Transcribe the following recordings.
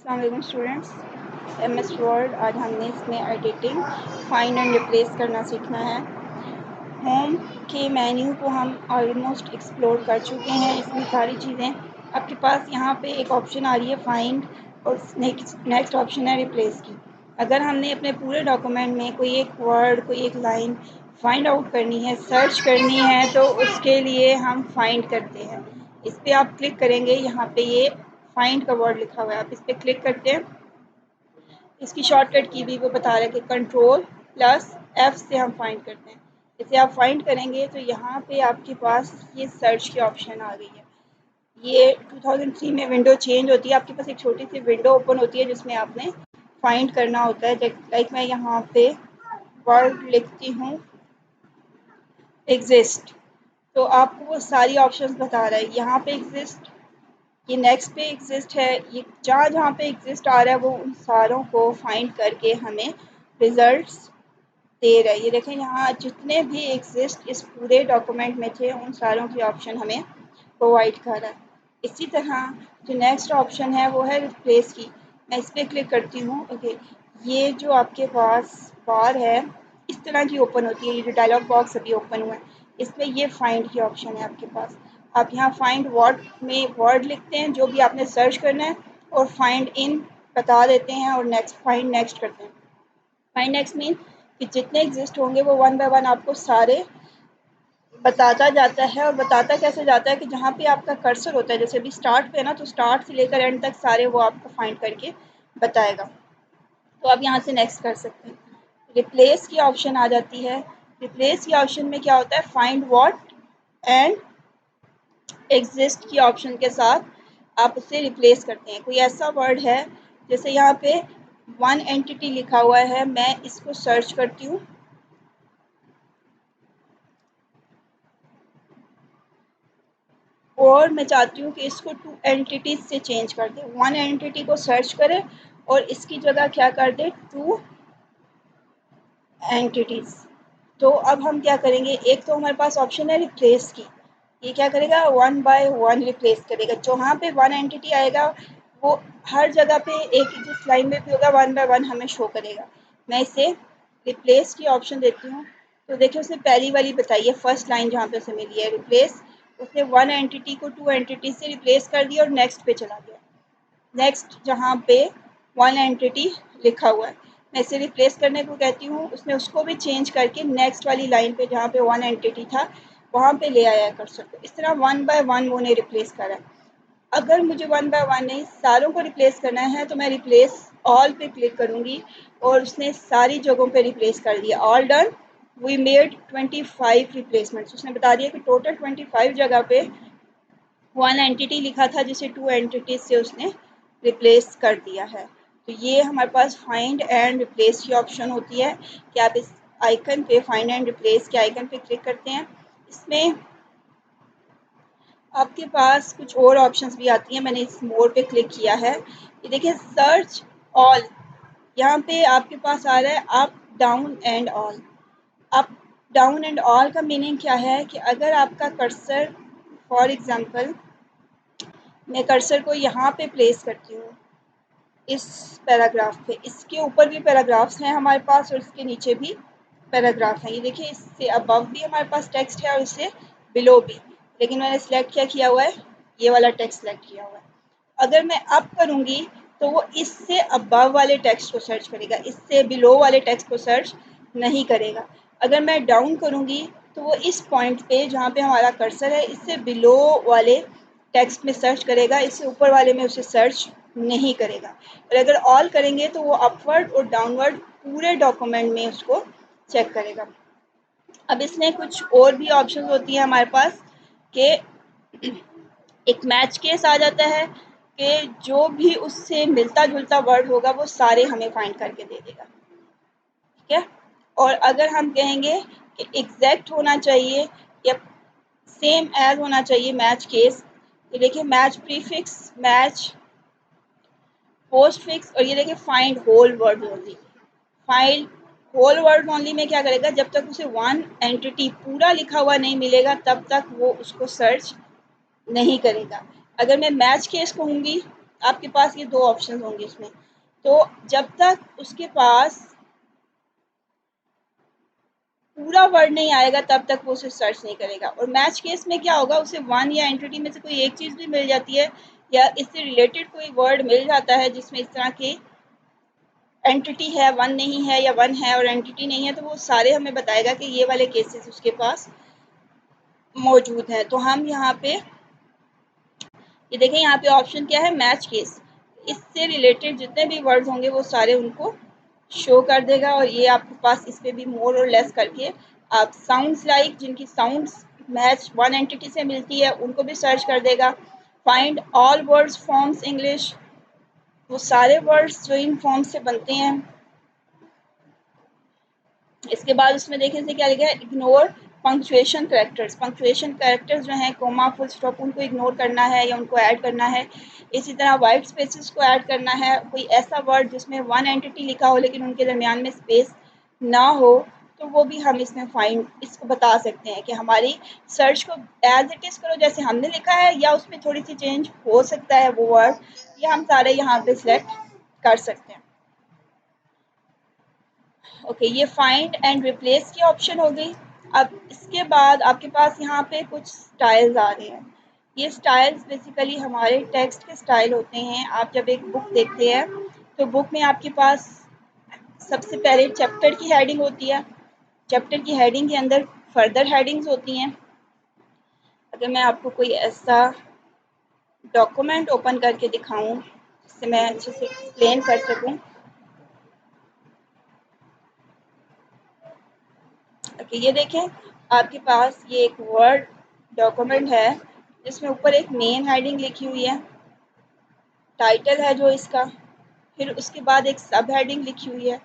अस्सलाम वालेकुम students, MS word आज हमने इसमें एडिटिंग फाइंड एंड रिप्लेस करना सीखना है। होम के मेन्यू को हम ऑलमोस्ट एक्सप्लोर कर चुके हैं। इसमें सारी चीज़ें आपके पास यहाँ पे एक ऑप्शन आ रही है फाइंड और नेक्स्ट ऑप्शन है रिप्लेस की। अगर हमने अपने पूरे डॉक्यूमेंट में कोई एक वर्ड कोई एक लाइन फाइंड आउट करनी है, सर्च करनी है, तो उसके लिए हम फाइंड करते हैं। इस पर आप क्लिक करेंगे, यहाँ पे ये फाइंड का वर्ड लिखा हुआ है, आप इस पर क्लिक करते हैं। इसकी शॉर्टकट की भी वो बता रहा है कि Ctrl+F से हम फाइंड करते हैं। इसे आप फाइंड करेंगे तो यहाँ पे आपके पास ये सर्च की ऑप्शन आ गई है। ये 2003 में विंडो चेंज होती है, आपके पास एक छोटी सी विंडो ओपन होती है जिसमें आपने फाइंड करना होता है। लाइक मैं यहाँ पे वर्ड लिखती हूँ एग्जिस्ट, तो आपको वो सारी ऑप्शंस बता रहा है। यहाँ पे एग्जिस्ट, ये नेक्स्ट पे एग्जिस्ट है, ये जहाँ जहाँ पे एग्जिस्ट आ रहा है वो उन सारों को फाइंड करके हमें रिजल्ट्स दे रहा है। ये देखें, यहाँ जितने भी एग्जिस्ट इस पूरे डॉक्यूमेंट में थे उन सारों की ऑप्शन हमें प्रोवाइड कर रहा है। इसी तरह जो नेक्स्ट ऑप्शन है वो है रिप्लेस की। मैं इस पर क्लिक करती हूँ। ओके, ये जो आपके पास बार है इस तरह की ओपन होती है। ये जो डायलॉग बॉक्स अभी ओपन हुआ है इसमें ये फाइंड की ऑप्शन है आपके पास। आप यहाँ फाइंड वर्ड में वर्ड लिखते हैं जो भी आपने सर्च करना है और फाइंड इन बता देते हैं और नेक्स्ट फाइंड नेक्स्ट करते हैं। फाइंड नेक्स्ट मीन कि जितने एग्जिस्ट होंगे वो वन बाय वन आपको सारे बताता जाता है। और बताता कैसे जाता है कि जहाँ पे आपका कर्सर होता है, जैसे अभी स्टार्ट पे है ना, तो स्टार्ट से लेकर एंड तक सारे वो आपको फाइंड करके बताएगा। तो आप यहाँ से नेक्स्ट कर सकते हैं। रिप्लेस की ऑप्शन आ जाती है। रिप्लेस की ऑप्शन में क्या होता है, फाइंड व्हाट एंड एग्जिस्ट की ऑप्शन के साथ आप उसे रिप्लेस करते हैं। कोई ऐसा वर्ड है, जैसे यहाँ पे वन एंटिटी लिखा हुआ है, मैं इसको सर्च करती हूँ और मैं चाहती हूँ कि इसको टू एंटिटीज से चेंज कर दे। वन एंटिटी को सर्च करें और इसकी जगह क्या कर दे, टू एंटिटीज। तो अब हम क्या करेंगे, एक तो हमारे पास ऑप्शन है रिप्लेस की। ये क्या करेगा, वन बाय वन रिप्लेस करेगा। जहाँ पे वन एंटिटी आएगा वो हर जगह पे एक जिस लाइन में भी होगा वन बाय वन हमें शो करेगा। मैं इसे रिप्लेस की ऑप्शन देती हूँ। तो देखिए उसने पहली वाली बताई है, फर्स्ट लाइन जहाँ पे उसे मिली है रिप्लेस, उसने वन एंटिटी को टू एंटिटी से रिप्लेस कर दिया और नेक्स्ट पे चला गया। नेक्स्ट जहाँ पे वन एंटिटी लिखा हुआ है, मैं इसे रिप्लेस करने को कहती हूँ। उसने उसको भी चेंज करके नेक्स्ट वाली लाइन पे जहाँ पे वन एंटिटी था वहाँ पे ले आया कर्सर को। इस तरह वन बाय वन वो ने रिप्लेस करा है। अगर मुझे वन बाय वन नहीं सारों को रिप्लेस करना है तो मैं रिप्लेस ऑल पे क्लिक करूँगी और उसने सारी जगहों पे रिप्लेस कर दिया। All done, we made 25 replacements. उसने बता दिया कि टोटल 25 जगह पे वन एंटिटी लिखा था जिसे टू एंटिटीज से उसने रिप्लेस कर दिया है। तो ये हमारे पास फाइंड एंड रिप्लेस की ऑप्शन होती है कि आप इस आइकन पे, फाइंड एंड रिप्लेस के आइकन पे क्लिक करते हैं। इसमें आपके पास कुछ और ऑप्शंस भी आती हैं। मैंने इस मोर पे क्लिक किया है। ये देखिए सर्च ऑल, यहाँ पे आपके पास आ रहा है up down and all. Up down and all का मीनिंग क्या है कि अगर आपका कर्सर, फॉर एग्जांपल मैं कर्सर को यहाँ पे प्लेस करती हूँ इस पैराग्राफ पे, इसके ऊपर भी पैराग्राफ्स हैं हमारे पास और इसके नीचे भी पैराग्राफ हैं। ये देखिए इससे अबव भी हमारे पास टेक्स्ट है और इससे बिलो भी, लेकिन मैंने सिलेक्ट क्या किया हुआ है, ये वाला टेक्स्ट सेलेक्ट किया हुआ है। अगर मैं अप करूँगी तो वो इससे अबव वाले टेक्स्ट को सर्च करेगा, इससे बिलो वाले टेक्स्ट को सर्च नहीं करेगा। अगर मैं डाउन करूँगी तो वो इस पॉइंट पे जहाँ पे हमारा कर्सर है इससे बिलो वाले टेक्स्ट में सर्च करेगा, इससे ऊपर वाले में उसे सर्च नहीं करेगा। और अगर ऑल करेंगे तो वो अपवर्ड और डाउनवर्ड पूरे डॉक्यूमेंट में उसको चेक करेगा। अब इसमें कुछ और भी ऑप्शन होती है हमारे पास कि एक मैच केस आ जाता है कि जो भी उससे मिलता जुलता वर्ड होगा वो सारे हमें फाइंड करके दे देगा। ठीक है, और अगर हम कहेंगे कि एग्जैक्ट होना चाहिए या सेम एज होना चाहिए मैच केस, ये देखिए match prefix, match postfix, और ये देखिए find whole word only. Find whole word only में क्या करेगा, जब तक उसे वन एंटिटी पूरा लिखा हुआ नहीं मिलेगा तब तक वो उसको सर्च नहीं करेगा। अगर मैं मैच केस कहूँगी आपके पास ये दो ऑप्शन होंगे इसमें। तो जब तक उसके पास पूरा वर्ड नहीं आएगा तब तक वो उसे सर्च नहीं करेगा। और मैच केस में क्या होगा, उसे वन या एंटिटी में से कोई एक चीज़ भी मिल जाती है या इससे रिलेटेड कोई वर्ड मिल जाता है जिसमें इस तरह की एंटिटी है, वन नहीं है, या वन है और एंटिटी नहीं है, तो वो सारे हमें बताएगा कि ये वाले केसेस उसके पास मौजूद हैं। तो हम यहाँ पे ये देखें, यहाँ पे ऑप्शन क्या है, मैच केस। इससे रिलेटेड जितने भी वर्ड्स होंगे वो सारे उनको शो कर देगा। और ये आपके पास इस पे भी मोर और लेस करके आप साउंड्स लाइक जिनकी साउंड्स मैच वन एंटिटी से मिलती है उनको भी सर्च कर देगा। Find all words forms English, वो सारे वर्ड्स जो इन फॉर्म से बनते हैं। इसके बाद उसमें देखें से क्या लिखा है, ignore punctuation characters. Punctuation characters जो हैं, कोमा, फुल स्टॉप, उनको इग्नोर करना है या उनको ऐड करना है। इसी तरह वाइट स्पेसेस को ऐड करना है। कोई ऐसा वर्ड जिसमें वन एंटिटी लिखा हो लेकिन उनके दरमियान में स्पेस ना हो, तो वो भी हम इसमें फाइंड इसको बता सकते हैं कि हमारी सर्च को एज इट इज़ करो जैसे हमने लिखा है, या उसमें थोड़ी सी चेंज हो सकता है वो वर्ड, ये हम सारे यहाँ पे सिलेक्ट कर सकते हैं। ओके, ये फाइंड एंड रिप्लेस की ऑप्शन हो गई। अब इसके बाद आपके पास यहाँ पे कुछ स्टाइल्स आ रहे हैं। ये स्टाइल्स बेसिकली हमारे टेक्स्ट के स्टाइल होते हैं। आप जब एक बुक देखते हैं तो बुक में आपके पास सबसे पहले चैप्टर की हेडिंग होती है। चैप्टर की हेडिंग के अंदर फर्दर हेडिंग्स होती हैं। अगर मैं आपको कोई ऐसा डॉक्यूमेंट ओपन करके दिखाऊं जिससे मैं अच्छे से एक्सप्लेन कर सकूं। ओके, ये देखें, आपके पास ये एक वर्ड डॉक्यूमेंट है जिसमें ऊपर एक मेन हेडिंग लिखी हुई है, टाइटल है जो इसका, फिर उसके बाद एक सब हेडिंग लिखी हुई है,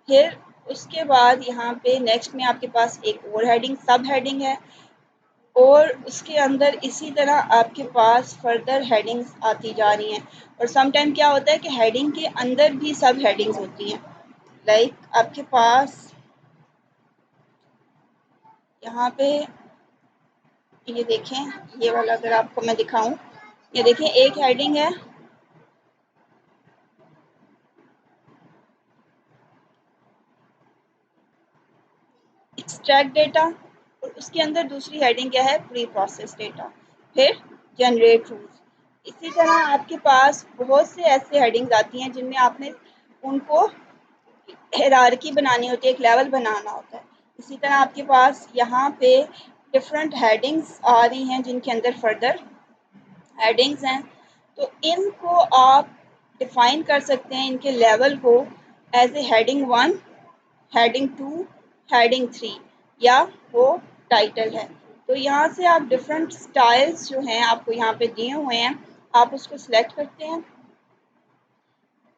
फिर उसके बाद यहाँ पे नेक्स्ट में आपके पास एक और हेडिंग सब हेडिंग है, और उसके अंदर इसी तरह आपके पास फर्दर हेडिंग्स आती जा रही हैं। और समटाइम क्या होता है कि हेडिंग के अंदर भी सब हेडिंग्स होती हैं। लाइक आपके पास यहाँ पे ये देखें, ये वाला अगर आपको मैं दिखाऊं, ये देखें एक हेडिंग है एक्सट्रैक्ट डेटा, और उसके अंदर दूसरी हेडिंग क्या है, प्री प्रोसेस डेटा, फिर जनरेट रूल्स। इसी तरह आपके पास बहुत से ऐसे हेडिंग्स आती हैं जिनमें आपने उनको हायरार्की बनानी होती है, एक लेवल बनाना होता है। इसी तरह आपके पास यहाँ पे डिफरेंट हेडिंग्स आ रही हैं जिनके अंदर फर्दर हेडिंग्स हैं। तो इनको आप डिफाइन कर सकते हैं, इनके लेवल को, as a heading one, heading two, heading three, या वो टाइटल है। तो यहाँ से आप डिफरेंट स्टाइल्स जो हैं आपको यहाँ पे दिए हुए हैं, आप उसको सिलेक्ट करते हैं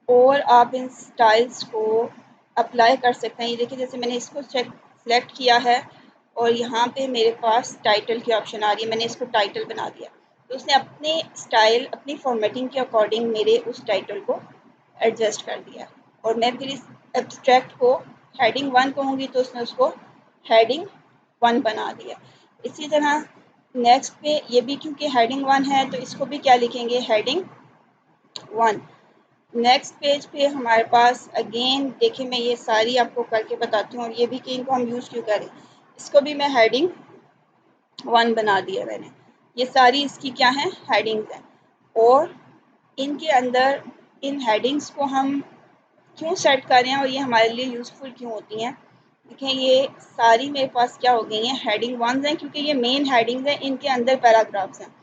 और आप इन स्टाइल्स को अप्लाई कर सकते हैं। ये देखिए, जैसे मैंने इसको सेलेक्ट किया है और यहाँ पे मेरे पास टाइटल की ऑप्शन आ रही है, मैंने इसको टाइटल बना दिया, तो उसने अपने स्टाइल, अपनी फॉर्मेटिंग के अकॉर्डिंग मेरे उस टाइटल को एडजस्ट कर दिया। और मैं फिर इस एब्स्ट्रैक्ट को हेडिंग वन कहूँगी तो उसने उसको हेडिंग वन बना दिया। इसी तरह नेक्स्ट पे ये भी क्योंकि हेडिंग वन है तो इसको भी क्या लिखेंगे, हेडिंग वन। नेक्स्ट पेज पे हमारे पास अगेन देखिए, मैं ये सारी आपको करके बताती हूँ और ये भी कि इनको हम यूज़ क्यों करें। इसको भी मैं हेडिंग वन बना दिया मैंने। ये सारी इसकी क्या है, हेडिंग्स हैं। और इनके अंदर इन हेडिंग्स को हम क्यों सेट कर रहे हैं और ये हमारे लिए यूज़फुल क्यों होती हैं। देखें, ये सारी मेरे पास क्या हो गई हैं, हेडिंग वंस हैं, क्योंकि ये मेन हेडिंग्स हैं, इनके अंदर पैराग्राफ्स हैं।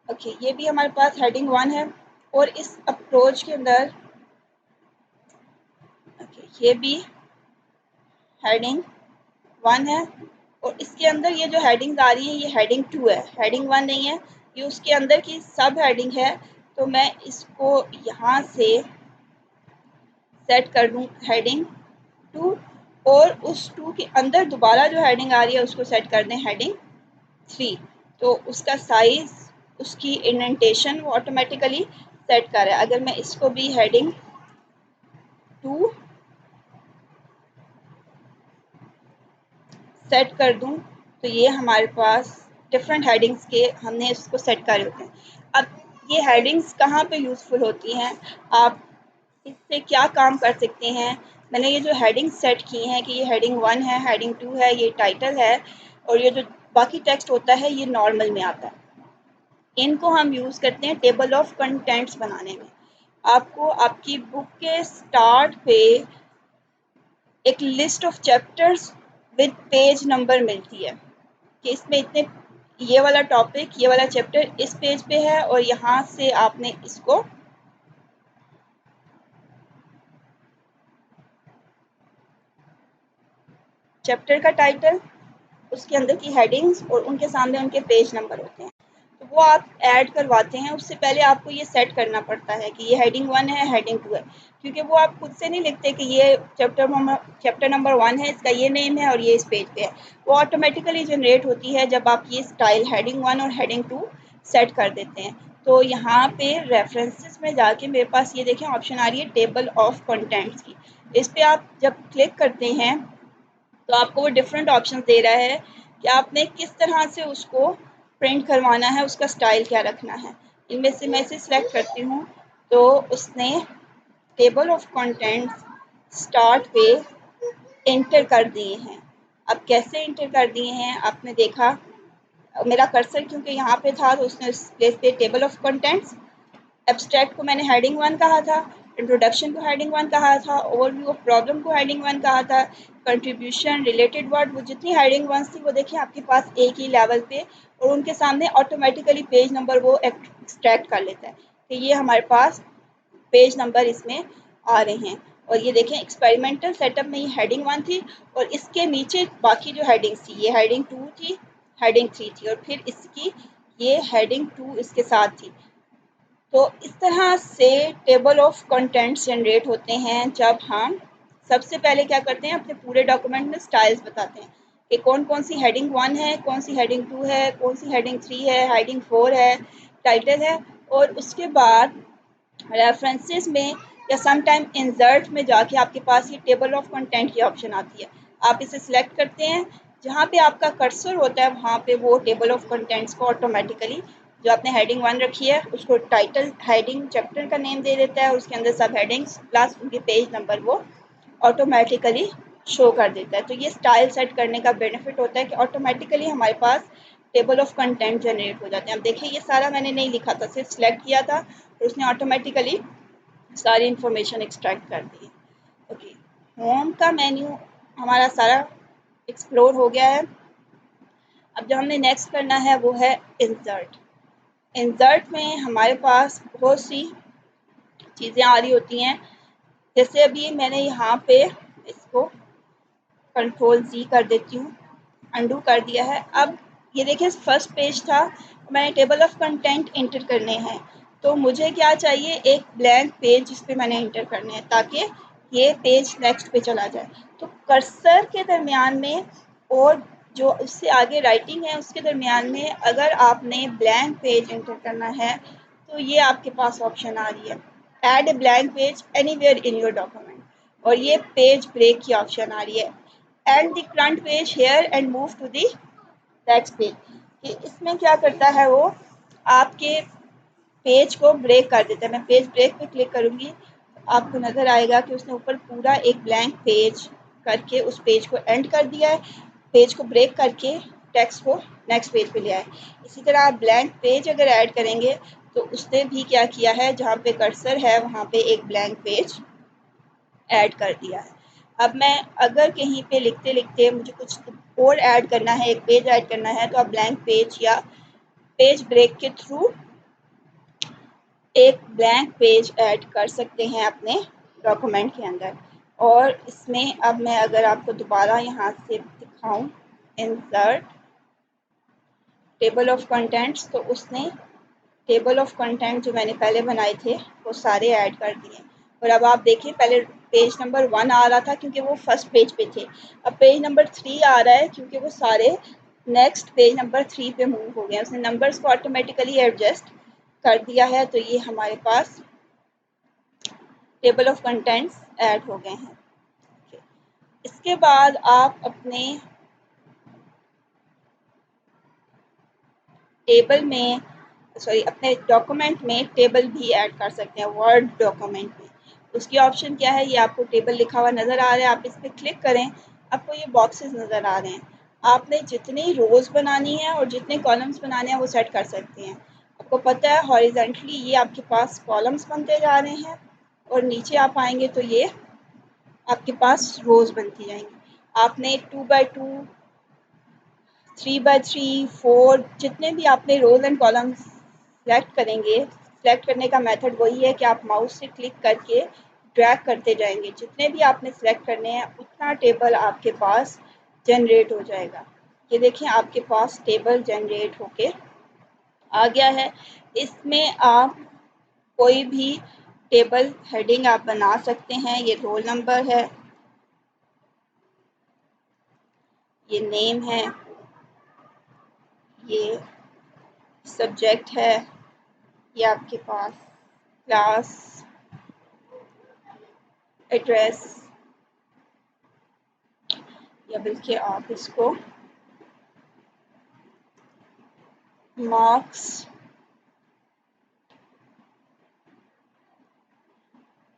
ओके, ये भी हमारे पास हेडिंग वन है। और इस अप्रोच के अंदर ये भी हेडिंग वन है। और इसके अंदर ये जो हेडिंग्स आ रही हैं ये हेडिंग टू है, हेडिंग वन नहीं है, ये उसके अंदर की सब हेडिंग है। तो मैं इसको यहाँ से सेट कर दूँ हेडिंग टू, और उस टू के अंदर दोबारा जो हेडिंग आ रही है उसको सेट कर दें हेडिंग थ्री। तो उसका साइज़, उसकी इंडेंटेशन वो ऑटोमेटिकली सेट कर रहा है। अगर मैं इसको भी हेडिंग टू सेट कर दूं तो ये हमारे पास डिफरेंट हेडिंग्स के हमने इसको सेट करे होते हैं। अब ये हेडिंग्स कहाँ पे यूज़फुल होती हैं, आप इससे क्या काम कर सकते हैं। मैंने ये जो हेडिंग सेट की हैं कि ये हेडिंग 1 है, हेडिंग 2 है, ये टाइटल है और ये जो बाकी टेक्स्ट होता है ये नॉर्मल में आता है। इनको हम यूज़ करते हैं टेबल ऑफ कंटेंट्स बनाने में। आपको आपकी बुक के स्टार्ट पे एक list of chapters with page number मिलती है कि इसमें इतने ये वाला टॉपिक, ये वाला चैप्टर इस पेज पे है और यहाँ से आपने इसको चैप्टर का टाइटल, उसके अंदर की हेडिंग्स और उनके सामने उनके पेज नंबर होते हैं, तो वो आप ऐड करवाते हैं। उससे पहले आपको ये सेट करना पड़ता है कि ये हेडिंग 1 है, हेडिंग 2 है, क्योंकि वो आप खुद से नहीं लिखते कि ये चैप्टर नंबर 1 है, इसका ये नेम है और ये इस पेज पे है। वो ऑटोमेटिकली जनरेट होती है जब आप ये स्टाइल हेडिंग 1 और हेडिंग 2 सेट कर देते हैं। तो यहाँ पे रेफरेंसेस में जाके मेरे पास ये देखें ऑप्शन आ रही है टेबल ऑफ कंटेंट्स की। इस पर आप जब क्लिक करते हैं तो आपको वो डिफरेंट ऑप्शन दे रहा है कि आपने किस तरह से उसको प्रिंट करवाना है, उसका स्टाइल क्या रखना है। इनमें से मैं इसे सिलेक्ट करती हूँ तो उसने टेबल ऑफ कंटेंट्स स्टार्ट पे इंटर कर दिए हैं। अब कैसे इंटर कर दिए हैं आपने देखा, मेरा कर्सर क्योंकि यहाँ पे था तो उसने उस प्लेस पे टेबल ऑफ कंटेंट्स, एब्स्ट्रैक्ट को मैंने हेडिंग 1 कहा था, इंट्रोडक्शन को हेडिंग 1 कहा था, ओवरव्यू ऑफ प्रॉब्लम को हेडिंग 1 कहा था, कंट्रीब्यूशन, रिलेटेड वर्ड, वो जितनी हेडिंग 1 थी वो देखिए आपके पास एक ही लेवल पे और उनके सामने ऑटोमेटिकली पेज नंबर वो एक्सट्रैक्ट कर लेता है कि ये हमारे पास पेज नंबर इसमें आ रहे हैं। और ये देखें एक्सपेरिमेंटल सेटअप में ये हेडिंग 1 थी और इसके नीचे बाकी जो हेडिंग्स थी, ये हेडिंग 2 थी, हेडिंग 3 थी और फिर इसकी ये हेडिंग 2 इसके साथ थी। तो इस तरह से टेबल ऑफ कंटेंट्स जनरेट होते हैं जब हम सबसे पहले क्या करते हैं, अपने पूरे डॉक्यूमेंट में स्टाइल्स बताते हैं कि कौन कौन सी हेडिंग 1 है, कौन सी हेडिंग 2 है, कौन सी हेडिंग 3 है, हेडिंग 4 है, टाइटल है। और उसके बाद रेफरेंसेस में या समटाइम इंसर्ट में जाके आपके पास ये टेबल ऑफ कंटेंट की ऑप्शन आती है। आप इसे सिलेक्ट करते हैं, जहाँ पे आपका कर्सर होता है वहाँ पे वो टेबल ऑफ कंटेंट्स को ऑटोमेटिकली जो आपने हेडिंग 1 रखी है उसको टाइटल हेडिंग चैप्टर का नेम दे देता है, उसके अंदर सब हेडिंग्स प्लस उनके पेज नंबर वो ऑटोमेटिकली शो कर देता है। तो ये स्टाइल सेट करने का बेनिफिट होता है कि ऑटोमेटिकली हमारे पास टेबल ऑफ कंटेंट जनरेट हो जाते हैं। अब देखिए ये सारा मैंने नहीं लिखा था, सिर्फ सिलेक्ट किया था और उसने ऑटोमेटिकली सारी इंफॉर्मेशन एक्सट्रैक्ट कर दी। ओके, होम का मेन्यू हमारा सारा एक्सप्लोर हो गया है। अब जो हमने नेक्स्ट करना है वो है इंसर्ट। इंसर्ट में हमारे पास बहुत सी चीज़ें आ रही होती हैं, जैसे अभी मैंने यहाँ पे इसको कंट्रोल Z कर देती हूँ, अंडू कर दिया है। अब ये देखिए फर्स्ट पेज था, मैंने टेबल ऑफ कंटेंट इंटर करने हैं, तो मुझे क्या चाहिए, एक ब्लैंक पेज जिस पे मैंने इंटर करने हैं ताकि ये पेज नेक्स्ट पे चला जाए। तो कर्सर के दरमियान में और जो उससे आगे राइटिंग है उसके दरमियान में अगर आपने ब्लैंक पेज इंटर करना है तो ये आपके पास ऑप्शन आ रही है, add a blank page anywhere in your document, और ये पेज ब्रेक की ऑप्शन आ रही है, end the current page here and move to the next page. कि इसमें क्या करता है, वो आपके पेज को ब्रेक कर देता है। मैं पेज ब्रेक पे क्लिक करूँगी आपको नज़र आएगा कि उसने ऊपर पूरा एक ब्लैंक पेज करके उस पेज को एंड कर दिया है, पेज को ब्रेक करके टेक्स्ट को नेक्स्ट पेज पे ले आए। इसी तरह आप ब्लैंक पेज अगर ऐड करेंगे तो उसने भी क्या किया है, जहाँ पे कर्सर है वहाँ पे एक ब्लैंक पेज ऐड कर दिया है। अब मैं अगर कहीं पे लिखते लिखते मुझे कुछ और ऐड करना है, एक पेज ऐड करना है, तो आप ब्लैंक पेज या पेज ब्रेक के थ्रू एक ब्लैंक पेज ऐड कर सकते हैं अपने डॉक्यूमेंट के अंदर। और इसमें अब मैं अगर आपको दोबारा यहाँ से दिखाऊं, इंसर्ट टेबल ऑफ कंटेंट्स, तो उसने टेबल ऑफ कंटेंट जो मैंने पहले बनाए थे वो सारे ऐड कर दिए। और अब आप देखिए पहले पेज नंबर 1 आ रहा था क्योंकि वो फर्स्ट पेज पे थे, अब पेज नंबर 3 आ रहा है क्योंकि वो सारे नेक्स्ट पेज नंबर 3 पे मूव हो गए, उसने नंबर्स को ऑटोमेटिकली एडजस्ट कर दिया है। तो ये हमारे पास टेबल ऑफ कंटेंट्स ऐड हो गए हैं। इसके बाद आप अपने टेबल में सॉरी अपने डॉक्यूमेंट में टेबल भी ऐड कर सकते हैं वर्ड डॉक्यूमेंट में। उसकी ऑप्शन क्या है, ये आपको टेबल लिखा हुआ नज़र आ रहा है, आप इस पर क्लिक करें, आपको ये बॉक्सेस नज़र आ रहे हैं। आपने जितनी रोज़ बनानी है और जितने कॉलम्स बनाने हैं वो सेट कर सकते हैं। आपको पता है हॉरिजेंटली ये आपके पास कॉलम्स बनते जा रहे हैं और नीचे आप आएंगे तो ये आपके पास रोज़ बनती जाएंगी। आपने 2x2, 3x3, 4 जितने भी आपने रोज एंड कॉलम्स सेलेक्ट करेंगे, सेलेक्ट करने का मेथड वही है कि आप माउस से क्लिक करके ड्रैग करते जाएंगे, जितने भी आपने सेलेक्ट करने हैं उतना टेबल आपके पास जनरेट हो जाएगा। ये देखें आपके पास टेबल जनरेट होके आ गया है। इसमें आप कोई भी टेबल हेडिंग आप बना सकते हैं। ये रोल नंबर है, ये नेम है, ये सब्जेक्ट है, ये आपके पास क्लास, एड्रेस, या बल्कि आप इसको मार्क्स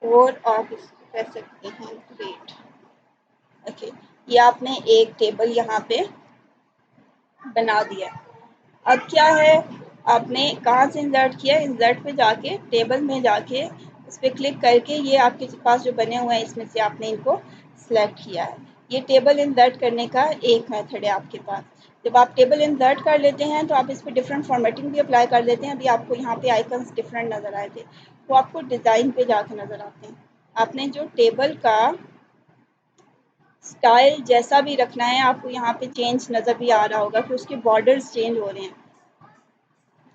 और आप इसको कह सकते हैं ग्रेड। ओके, ये आपने एक टेबल यहाँ पे बना दिया। अब क्या है, आपने कहाँ से इंसर्ट किया, इंसर्ट पे जाके टेबल में जाके उस पर क्लिक करके ये आपके पास जो बने हुए हैं इसमें से आपने इनको सिलेक्ट किया है। ये टेबल इंसर्ट करने का एक मेथड है आपके पास। जब आप टेबल इंसर्ट कर लेते हैं तो आप इस पर डिफरेंट फॉर्मेटिंग भी अप्लाई कर देते हैं। अभी आपको यहाँ पे आइकन्स डिफरेंट नज़र आए थे, वो आपको डिज़ाइन पे जाके नज़र आते हैं। आपने जो टेबल का स्टाइल जैसा भी रखना है, आपको यहाँ पे चेंज नज़र भी आ रहा होगा कि उसके बॉर्डर्स चेंज हो रहे हैं।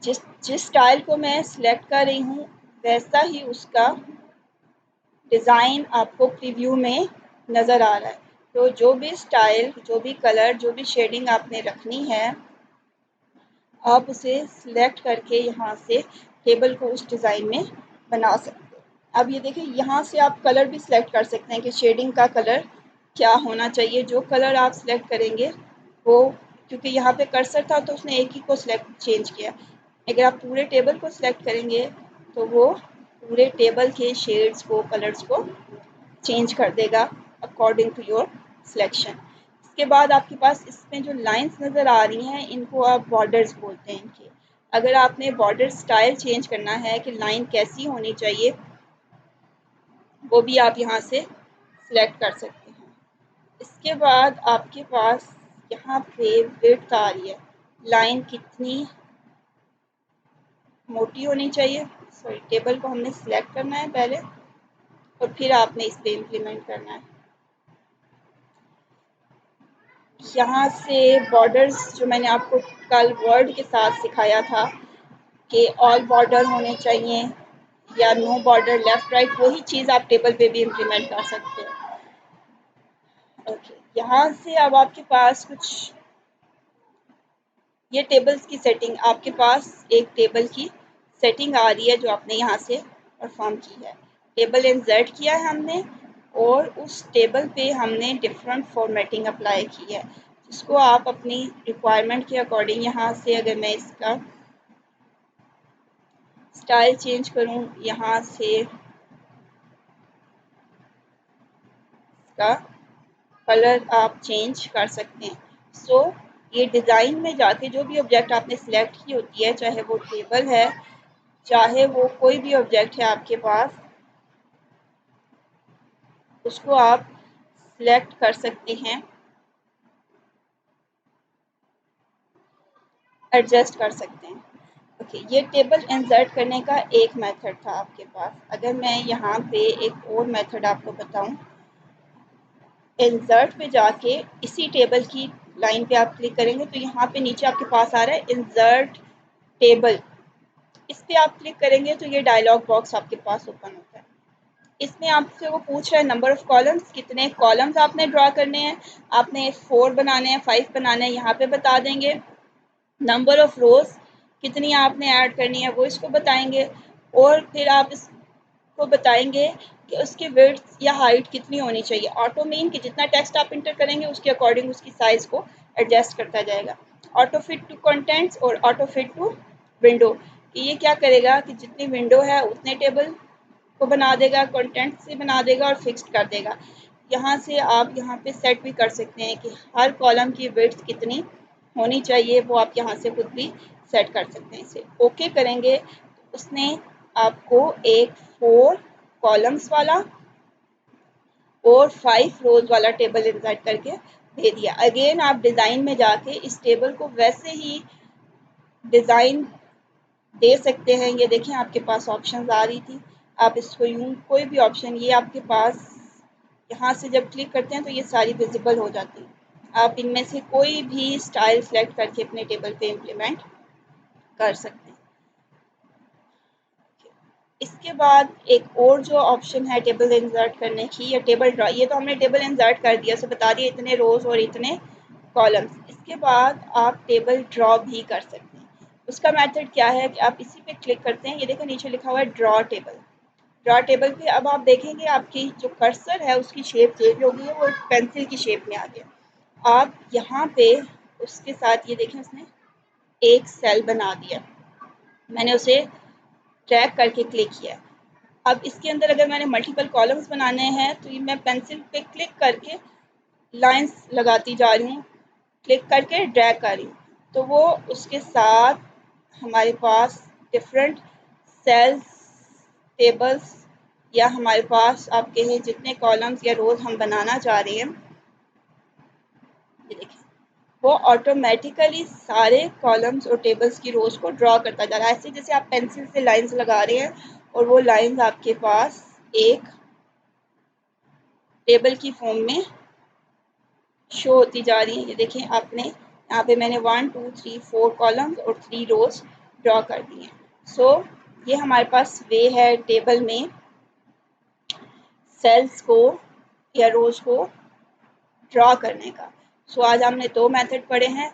जिस जिस स्टाइल को मैं सिलेक्ट कर रही हूँ वैसा ही उसका डिज़ाइन आपको प्रीव्यू में नज़र आ रहा है। तो जो भी स्टाइल, जो भी कलर, जो भी शेडिंग आपने रखनी है, आप उसे सिलेक्ट करके यहाँ से टेबल को उस डिज़ाइन में बना सकते हैं। अब ये देखिए यहाँ से आप कलर भी सिलेक्ट कर सकते हैं कि शेडिंग का कलर क्या होना चाहिए। जो कलर आप सिलेक्ट करेंगे वो, क्योंकि यहाँ पे कर्सर था तो उसने एक ही को सिलेक्ट चेंज किया, अगर आप पूरे टेबल को सिलेक्ट करेंगे तो वो पूरे टेबल के शेड्स को, कलर्स को चेंज कर देगा अकॉर्डिंग टू योर सिलेक्शन। इसके बाद आपके पास इसमें जो लाइंस नज़र आ रही हैं इनको आप बॉर्डर्स बोलते हैं इनके। अगर आपने बॉर्डर स्टाइल चेंज करना है कि लाइन कैसी होनी चाहिए, वो भी आप यहाँ से सिलेक्ट कर सकते हैं। इसके बाद आपके पास यहाँ पे विड्थ आ रही है, लाइन कितनी मोटी होनी चाहिए। सॉरी, टेबल को हमने सिलेक्ट करना है पहले और फिर आपने इस पर इम्प्लीमेंट करना है। यहाँ से बॉर्डर्स जो मैंने आपको कल वर्ड के साथ सिखाया था कि ऑल बॉर्डर होने चाहिए या नो बॉर्डर, लेफ़्ट राइट, वही चीज़ आप टेबल पे भी इम्प्लीमेंट कर सकते हैं। ओके, यहाँ से अब आपके पास कुछ ये टेबल्स की सेटिंग, आपके पास एक टेबल की सेटिंग आ रही है जो आपने यहाँ से परफॉर्म की है। टेबल इंसर्ट किया है हमने और उस टेबल पे हमने डिफरेंट फॉर्मेटिंग अप्लाई की है, जिसको आप अपनी रिक्वायरमेंट के अकॉर्डिंग, यहाँ से अगर मैं इसका स्टाइल चेंज करूँ, यहाँ से इसका कलर आप चेंज कर सकते हैं। सो ये डिज़ाइन में जाके जो भी ऑब्जेक्ट आपने सिलेक्ट की होती है, चाहे वो टेबल है, चाहे वो कोई भी ऑब्जेक्ट है आपके पास, उसको आप सिलेक्ट कर सकते हैं, एडजस्ट कर सकते हैं। ओके, ये टेबल इंसर्ट करने का एक मेथड था आपके पास। अगर मैं यहाँ पे एक और मेथड आपको बताऊँ, इंसर्ट पे जाके इसी टेबल की लाइन पे आप क्लिक करेंगे तो यहाँ पे नीचे आपके पास आ रहा है इंसर्ट टेबल। इस पर आप क्लिक करेंगे तो ये डायलॉग बॉक्स आपके पास ओपन होता है। इसमें आपसे वो पूछ रहा है नंबर ऑफ़ कॉलम्स, कितने कॉलम्स आपने ड्रा करने हैं। आपने 4 बनाने हैं, 5 बनाने हैं, यहाँ पे बता देंगे। नंबर ऑफ़ रोज़ कितनी आपने ऐड करनी है वो इसको बताएंगे और फिर आप इसको बताएंगे कि उसकी विड्थ या हाइट कितनी होनी चाहिए। ऑटो मीन कि जितना टेक्स्ट आप इंटर करेंगे उसके अकॉर्डिंग उसकी साइज़ को एडजस्ट करता जाएगा। ऑटो फिट टू कंटेंट्स और ऑटो फिट टू विंडो, कि ये क्या करेगा कि जितनी विंडो है उतने टेबल को बना देगा, कंटेंट से बना देगा और फिक्स्ड कर देगा। यहाँ से आप यहाँ पे सेट भी कर सकते हैं कि हर कॉलम की विड्थ कितनी होनी चाहिए, वो आप यहाँ से खुद भी सेट कर सकते हैं। इसे ओके करेंगे तो उसने आपको एक 4 कॉलम्स वाला और 5 रोज वाला टेबल इंसर्ट करके दे दिया। अगेन आप डिज़ाइन में जाके इस टेबल को वैसे ही डिज़ाइन दे सकते हैं। ये देखें आपके पास ऑप्शंस आ रही थी, आप इसको यूँ कोई भी ऑप्शन, ये आपके पास यहाँ से जब क्लिक करते हैं तो ये सारी विजिबल हो जाती है। आप इनमें से कोई भी स्टाइल सेलेक्ट करके अपने टेबल पे इम्प्लीमेंट कर सकते हैं। इसके बाद एक और जो ऑप्शन है टेबल इंसर्ट करने की या टेबल ड्रा, ये तो हमने टेबल इंसर्ट कर दिया, सो बता दिया इतने रोज और इतने कॉलम्स। इसके बाद आप टेबल ड्रॉ भी कर सकते हैं। उसका मेथड क्या है कि आप इसी पे क्लिक करते हैं, ये देखो नीचे लिखा हुआ है ड्रॉ टेबल। ड्रॉ टेबल पे अब आप देखेंगे आपकी जो कर्सर है उसकी शेप चेंज हो गई है, वो पेंसिल की शेप में आ गया। आप यहाँ पे उसके साथ ये देखें उसने एक सेल बना दिया, मैंने उसे ड्रैग करके क्लिक किया। अब इसके अंदर अगर मैंने मल्टीपल कॉलम्स बनाने हैं तो ये मैं पेंसिल पे क्लिक करके लाइंस लगाती जा रही हूँ, क्लिक करके ड्रैग कर रही हूँ, तो वो उसके साथ हमारे पास डिफरेंट सेल्स, टेबल्स या हमारे पास आप कहें जितने कॉलम्स या रोज हम बनाना चाह रहे हैं, ये देखिए वो ऑटोमेटिकली सारे कॉलम्स और टेबल्स की रोज को ड्रॉ करता जा रहा है। ऐसे जैसे आप पेंसिल से लाइंस लगा रहे हैं और वो लाइंस आपके पास एक टेबल की फॉर्म में शो होती जा रही है। ये देखें आपने यहाँ पे मैंने 1 2 3 4 कॉलम्स और 3 रोज ड्रॉ कर दी हैं। सो ये हमारे पास वे है टेबल में सेल्स को या रोज को ड्रॉ करने का। सो आज हमने 2 मेथड पढ़े हैं,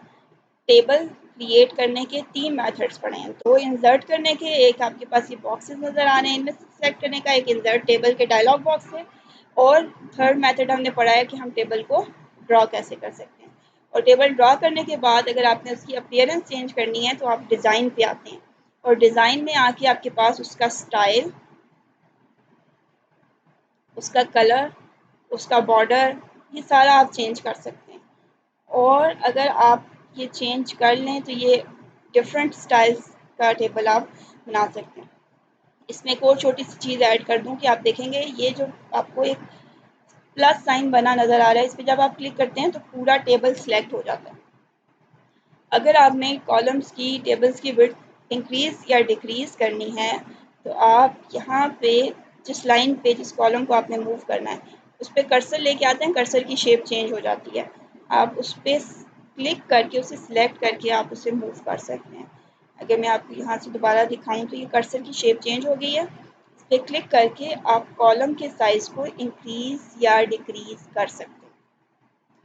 टेबल क्रिएट करने के 3 मेथड्स पढ़े हैं। 2 इंसर्ट करने के, एक आपके पास ये बॉक्सेस नज़र आ रहे हैं इनमें से सेलेक्ट करने का, एक इंसर्ट टेबल के डायलॉग बॉक्स से, और थर्ड मेथड हमने पढ़ा है कि हम टेबल को ड्रॉ कैसे कर सकते हैं। और टेबल ड्रॉ करने के बाद अगर आपने उसकी अपीयरेंस चेंज करनी है तो आप डिज़ाइन पे आते हैं और डिज़ाइन में आके आपके पास उसका स्टाइल, उसका कलर, उसका बॉर्डर, ये सारा आप चेंज कर सकते हैं। और अगर आप ये चेंज कर लें तो ये डिफरेंट स्टाइल्स का टेबल आप बना सकते हैं। इसमें एक और छोटी सी चीज़ ऐड कर दूं कि आप देखेंगे ये जो आपको एक प्लस साइन बना नज़र आ रहा है, इस पर जब आप क्लिक करते हैं तो पूरा टेबल सिलेक्ट हो जाता है। अगर आपने कॉलम्स की, टेबल्स की विड्थ इंक्रीज़ या डिक्रीज़ करनी है तो आप यहाँ पे जिस लाइन पे, जिस कॉलम को आपने मूव करना है उस पर कर्सर लेके आते हैं, कर्सर की शेप चेंज हो जाती है। आप उस पर क्लिक करके उसे सिलेक्ट करके आप उसे मूव कर सकते हैं। अगर मैं आपको यहाँ से दोबारा दिखाऊं तो ये कर्सर की शेप चेंज हो गई है। इस पर क्लिक करके आप कॉलम के साइज़ को इंक्रीज़ या डिक्रीज़ कर सकते हैं।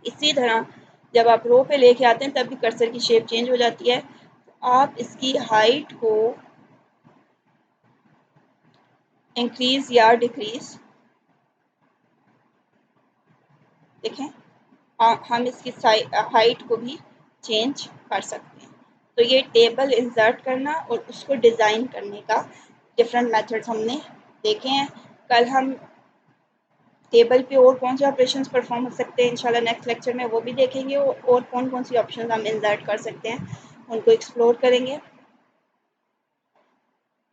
इसी तरह जब आप रो पे लेके आते हैं तब भी कर्सर की शेप चेंज हो जाती है। आप इसकी हाइट को इंक्रीज़ या डिक्रीज़, देखें हम इसकी हाइट को भी चेंज कर सकते हैं। तो ये टेबल इंसर्ट करना और उसको डिज़ाइन करने का डिफरेंट मेथड्स हमने देखे हैं। कल हम टेबल पे और कौन से ऑपरेशंस परफॉर्म हो सकते हैं इंशाल्लाह नेक्स्ट लेक्चर में वो भी देखेंगे, और कौन कौन सी ऑप्शंस हम इंसर्ट कर सकते हैं उनको एक्सप्लोर करेंगे।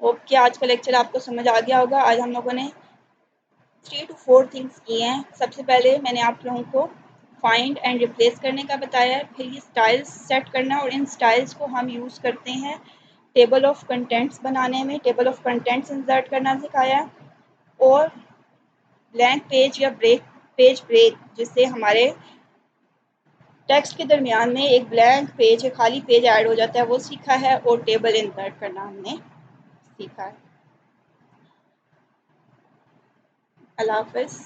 होप कि आज का लेक्चर आपको समझ आ गया होगा। आज हम लोगों ने 3 to 4 थिंग्स किए हैं। सबसे पहले मैंने आप लोगों को फाइंड एंड रिप्लेस करने का बताया है, फिर ये स्टाइल्स सेट करना और इन स्टाइल्स को हम यूज़ करते हैं टेबल ऑफ कंटेंट्स बनाने में, टेबल ऑफ कंटेंट्स इंसर्ट करना सिखाया है, और ब्लैंक पेज या पेज ब्रेक जिससे हमारे टेक्स्ट के दरमियान में एक ब्लैंक पेज, एक खाली पेज ऐड हो जाता है, वो सीखा है, और टेबल इंसर्ट करना हमने सीखा है। अल्लाह हाफ़िज़।